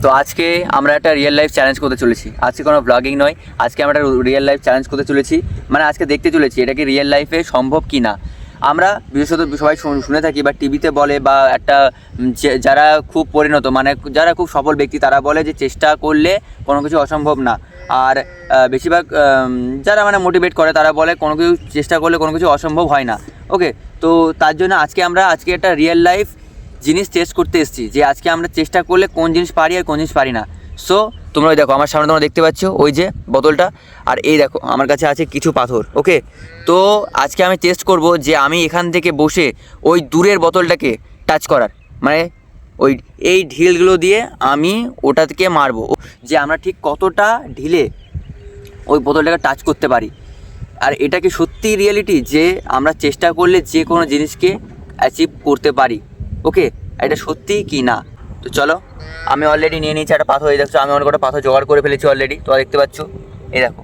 তো আজকে আমরা একটা রিয়েল লাইফ চ্যালেঞ্জ করতে চলেছি। আজকে কোনো ব্লগিং নয়, আজকে আমরা একটা রিয়েল লাইফ চ্যালেঞ্জ করতে চলেছি। মানে আজকে দেখতে চলেছি এটা কি রিয়েল লাইফে সম্ভব কি না। আমরা বিশেষত সবাই শুনে থাকি বা টিভিতে বলে বা একটা যারা খুব পরিণত মানে যারা খুব সফল ব্যক্তি তারা বলে যে চেষ্টা করলে কোনো কিছু অসম্ভব না। আর বেশিরভাগ যারা মানে মোটিভেট করে তারা বলে কোনো কিছু চেষ্টা করলে কোনো কিছু অসম্ভব হয় না। ওকে, তো তার জন্য আজকে একটা রিয়েল লাইফ জিনিস টেস্ট করতে এসেছি যে আজকে আমরা চেষ্টা করলে কোন জিনিস পারি আর কোন জিনিস পারি না। সো তোমরা দেখো আমার সামনে তোমরা দেখতে পাচ্ছ ওই যে বোতলটা, আর এই দেখো আমার কাছে আছে কিছু পাথর। ওকে, তো আজকে আমি টেস্ট করব যে আমি এখান থেকে বসে ওই দূরের বোতলটাকে টাচ করার, মানে ওই এই ঢিলগুলো দিয়ে আমি ওটাকে মারবো, যে আমরা ঠিক কতটা ঢিলে ওই বোতলটাকে টাচ করতে পারি। আর এটা কি সত্যি রিয়েলিটি যে আমরা চেষ্টা করলে যে কোনো জিনিসকে অ্যাচিভ করতে পারি। ওকে, এটা সত্যি কি না। তো চলো, আমি অলরেডি নিয়ে নিয়েছি একটা পাথর। এই দেখছো আমি অনেক কটা পাথর জোগাড় করে ফেলেছি অলরেডি, তোমরা দেখতে পাচ্ছ এই দেখো।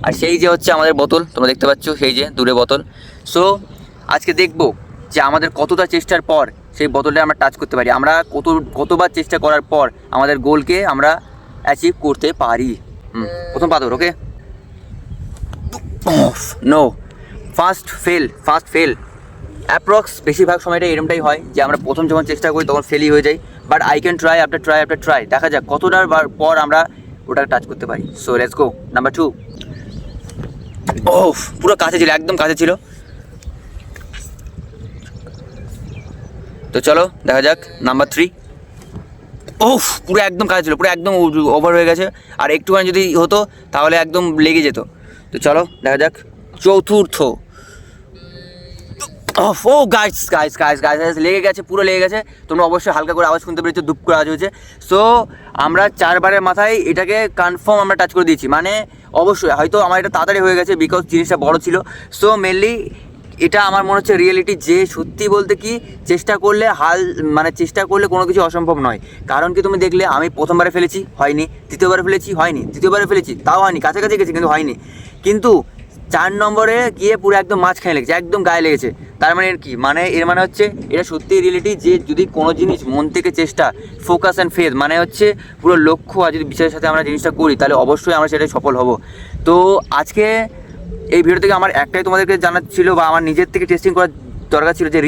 আর সেই যে হচ্ছে আমাদের বোতল, তোমরা দেখতে পাচ্ছ সেই যে দূরে বোতল। সো আজকে দেখবো যে আমাদের কতটা চেষ্টার পর সেই বোতলটা আমরা টাচ করতে পারি, আমরা কতবার চেষ্টা করার পর আমাদের গোলকে আমরা অ্যাচিভ করতে পারি। প্রথম পাথর। ওকে, নো, ফার্স্ট ফেল। অ্যাপ্রক্স বেশিরভাগ সময়টা এরকমটাই হয় যে আমরা প্রথম যখন চেষ্টা করি তখন ফেলই হয়ে যায়। But I can try after try, দেখা যাক কতটার পর আমরা ওটাকে টাচ করতে পারি। So let's go. নাম্বার 2। পুরো কাছে ছিল, একদম কাছে ছিল। তো চলো দেখা যাক নাম্বার 3। পুরো একদম কাছে ছিল, পুরো একদম ওভার হয়ে গেছে। আর একটুখানি যদি হতো তাহলে একদম লেগে যেত। তো চলো দেখা যাক চতুর্থ। গাইস লেগে গেছে, পুরো লেগে গেছে। তোমরা অবশ্যই হালকা করে আওয়াজ শুনতে পেরেছো, দুপ করে আওয়াজ হয়েছে। সো আমরা 4 বারের মাথায় এটাকে কনফার্ম আমরা টাচ করে দিয়েছি। মানে অবশ্যই হয়তো আমার এটা তাড়াতাড়ি হয়ে গেছে বিকজ জিনিসটা বড় ছিল। সো মেনলি এটা আমার মনে হচ্ছে রিয়েলিটি যে সত্যি বলতে কি চেষ্টা করলে কোনো কিছু অসম্ভব নয়। কারণ কি তুমি দেখলে আমি প্রথমবারে ফেলেছি হয়নি, দ্বিতীয়বারে ফেলেছি হয়নি, তৃতীয়বারে ফেলেছি তাও হয়নি, কাছাকাছি গেছি কিন্তু হয়নি। কিন্তু 4 নম্বরে গিয়ে পুরো একদম মাঝখানে লেগেছে, একদম গায়ে লেগেছে। তার মানে এর কি মানে, এর মানে হচ্ছে এটা সত্যিই রিয়েলিটি যে যদি কোনো জিনিস মন থেকে চেষ্টা, ফোকাস অ্যান্ড ফেথ, মানে হচ্ছে পুরো লক্ষ্য আর যদি বিশ্বাসের সাথে আমরা জিনিসটা করি তাহলে অবশ্যই আমরা সেটাই সফল হব। তো আজকে এই ভিডিও থেকে আমার একটাই তোমাদেরকে জানার ছিল বা আমার নিজের থেকে টেস্টিং করার দরকার ছিল যে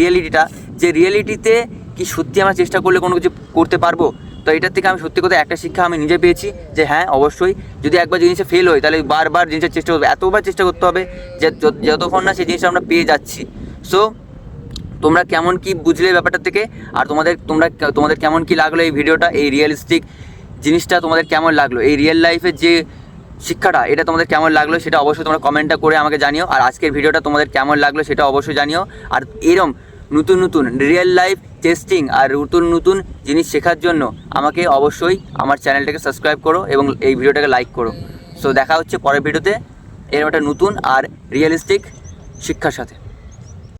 রিয়েলিটিতে কি সত্যি আমরা চেষ্টা করলে কোনো কিছু করতে পারবো। তো এটার থেকে আমি সত্যি কথা একটা শিক্ষা আমি নিজে পেয়েছি যে হ্যাঁ অবশ্যই যদি একবার জিনিসে ফেল হয় তাহলে বারবার জিনিসের চেষ্টা করতে হবে, এতবার চেষ্টা করতে হবে যে যতক্ষণ না সেই জিনিসটা আমরা পেয়ে যাচ্ছি। সো তোমরা কেমন কি বুঝলে ব্যাপারটা থেকে, আর তোমাদের কেমন কি লাগলো এই ভিডিওটা, এই রিয়েলিস্টিক জিনিসটা তোমাদের কেমন লাগলো, এই রিয়েল লাইফের যে শিক্ষাটা এটা তোমাদের কেমন লাগলো সেটা অবশ্যই তোমরা কমেন্টটা করে আমাকে জানিও। আর আজকের ভিডিওটা তোমাদের কেমন লাগলো সেটা অবশ্যই জানিও। আর এরম নতুন রিয়েল লাইফ টেস্টিং আর নতুন জিনিস শেখার জন্য আমাকে অবশ্যই আমার চ্যানেলটাকে সাবস্ক্রাইব করো এবং এই ভিডিওটাকে লাইক করো। সো দেখা হচ্ছে পরের ভিডিওতে এরকম একটা নতুন আর রিয়েলিস্টিক শিক্ষার সাথে।